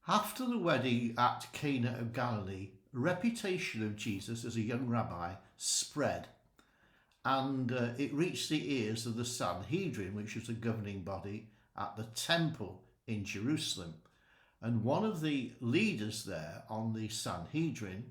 After the wedding at Cana of Galilee, a reputation of Jesus as a young rabbi spread, and it reached the ears of the Sanhedrin, which was the governing body at the temple in Jerusalem. And one of the leaders there on the Sanhedrin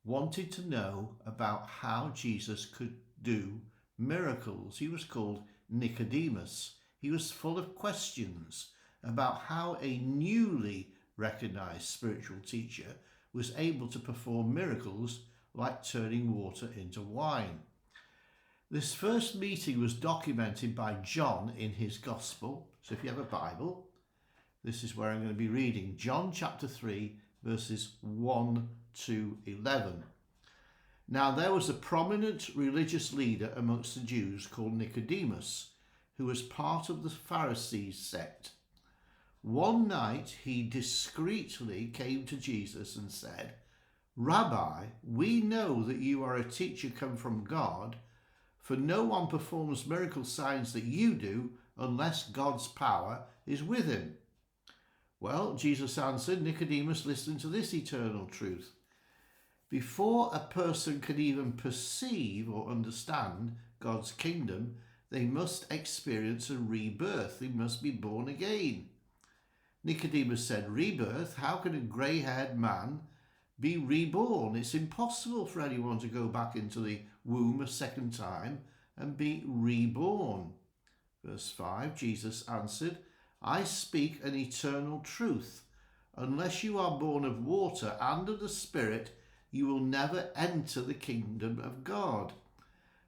wanted to know about how Jesus could do miracles. He was called Nicodemus. He was full of questions about how a newly recognized spiritual teacher was able to perform miracles like turning water into wine. This first meeting was documented by John in his Gospel. So if you have a Bible, this is where I'm going to be reading. John chapter 3, verses 1 to 11. Now there was a prominent religious leader amongst the Jews called Nicodemus, who was part of the Pharisees sect. One night he discreetly came to Jesus and said, "Rabbi, we know that you are a teacher come from God, for no one performs miracle signs that you do unless God's power is with him." Well, Jesus answered, "Nicodemus, listen to this eternal truth. Before a person can even perceive or understand God's kingdom, they must experience a rebirth. They must be born again." Nicodemus said, "Rebirth? How can a grey-haired man be reborn? It's impossible for anyone to go back into the womb a second time and be reborn." Verse 5, Jesus answered, "I speak an eternal truth. Unless you are born of water and of the Spirit, you will never enter the kingdom of God.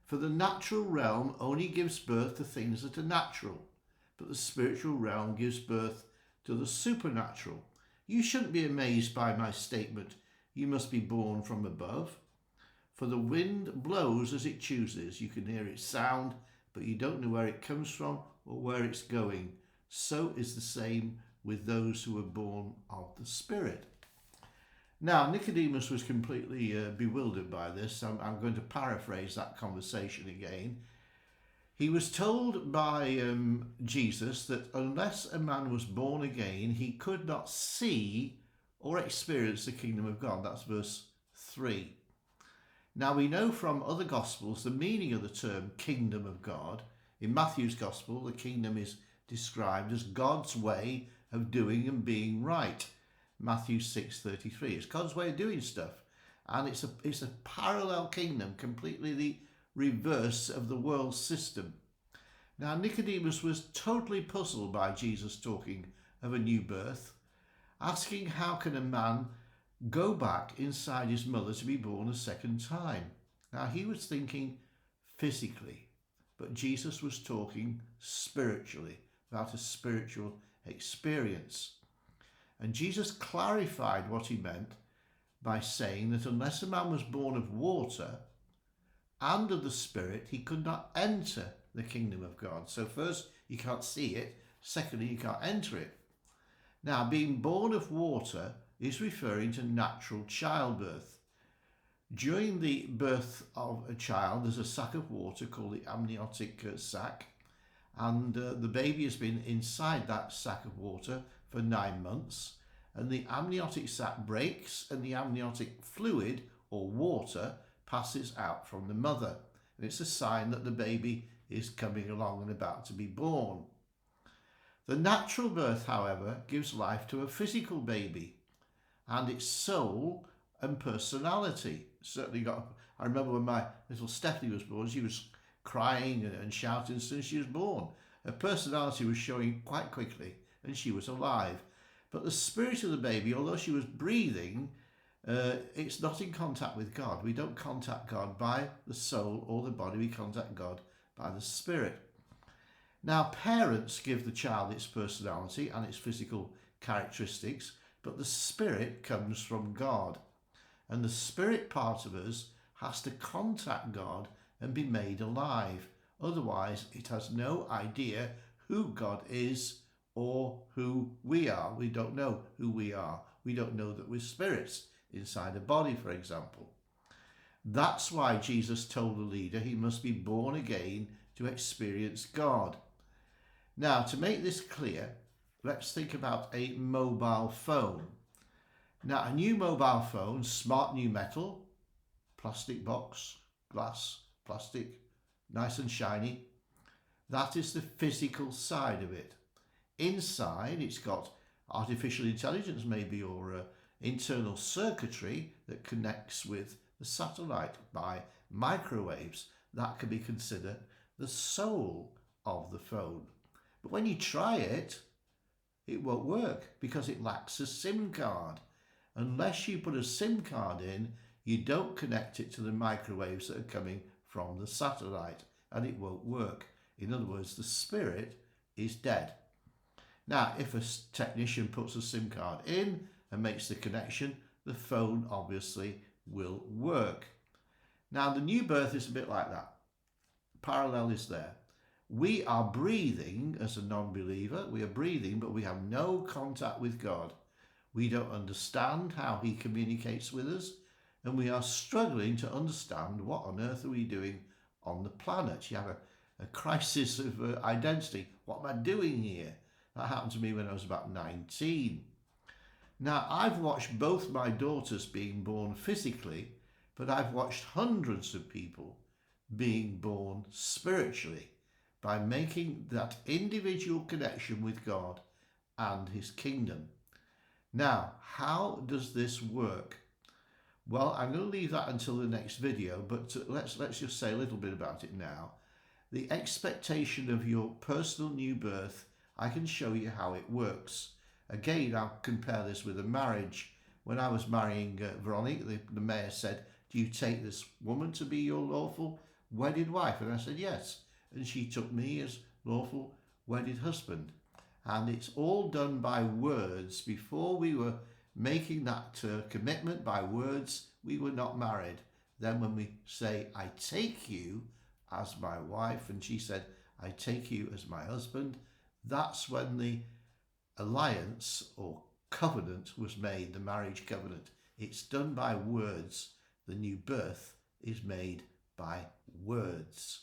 For the natural realm only gives birth to things that are natural, but the spiritual realm gives birth to the supernatural. You shouldn't be amazed by my statement, 'You must be born from above.' For the wind blows as it chooses. You can hear its sound, but you don't know where it comes from or where it's going. So is the same with those who are born of the Spirit." Now, Nicodemus was completely bewildered by this. I'm going to paraphrase that conversation again. He was told by Jesus that unless a man was born again, he could not see or experience the kingdom of God. That's verse 3. Now, we know from other Gospels the meaning of the term kingdom of God. In Matthew's Gospel, the kingdom is described as God's way of doing and being right. Matthew 6:33. It's God's way of doing stuff. And it's a parallel kingdom, completely the reverse of the world system. Now, Nicodemus was totally puzzled by Jesus talking of a new birth, asking how can a man go back inside his mother to be born a second time. Now, he was thinking physically, but Jesus was talking spiritually, about a spiritual experience. And Jesus clarified what he meant by saying that unless a man was born of water and of the Spirit, he could not enter the kingdom of God. So first, you can't see it. Secondly, you can't enter it. Now, being born of water is referring to natural childbirth. During the birth of a child, there's a sac of water called the amniotic sac, and the baby has been inside that sac of water for 9 months, and the amniotic sac breaks and the amniotic fluid or water passes out from the mother, and it's a sign that the baby is coming along and about to be born. The natural birth, however, gives life to a physical baby and its soul and personality. I remember when my little Stephanie was born, she was crying and shouting as soon as she was born. Her personality was showing quite quickly and she was alive. But the spirit of the baby, although she was breathing, it's not in contact with God. We don't contact God by the soul or the body. We contact God by the spirit. Now, parents give the child its personality and its physical characteristics, but the spirit comes from God. And the spirit part of us has to contact God and be made alive. Otherwise, it has no idea who God is or who we are. We don't know who we are. We don't know that we're spirits inside a body, for example. That's why Jesus told the leader he must be born again to experience God. Now, to make this clear, let's think about a mobile phone. Now, a new mobile phone, smart new metal, plastic box, glass, plastic, nice and shiny. That is the physical side of it. Inside, it's got artificial intelligence maybe, or internal circuitry that connects with the satellite by microwaves. That can be considered the soul of the phone. But when you try it, it won't work because it lacks a SIM card. Unless you put a SIM card in, you don't connect it to the microwaves that are coming from the satellite, and it won't work. In other words, the spirit is dead. Now, if a technician puts a SIM card in and makes the connection, the phone obviously will work. Now, the new birth is a bit like that. Parallel is there. We are breathing as a non-believer. We are breathing, but we have no contact with God. We don't understand how he communicates with us, and we are struggling to understand what on earth are we doing on the planet. You have a crisis of identity. What am I doing here? That happened to me when I was about 19. Now, I've watched both my daughters being born physically, but I've watched hundreds of people being born spiritually by making that individual connection with God and his kingdom. Now, how does this work? Well, I'm going to leave that until the next video, but let's just say a little bit about it now. The expectation of your personal new birth, I can show you how it works. Again, I'll compare this with a marriage. When I was marrying Veronique, the mayor said, "Do you take this woman to be your lawful wedded wife?" And I said, "Yes." And she took me as lawful wedded husband. And it's all done by words. Before we were making that commitment by words, we were not married. Then when we say, "I take you as my wife," and she said, "I take you as my husband," that's when the alliance or covenant was made, the marriage covenant. It's done by words. The new birth is made by words.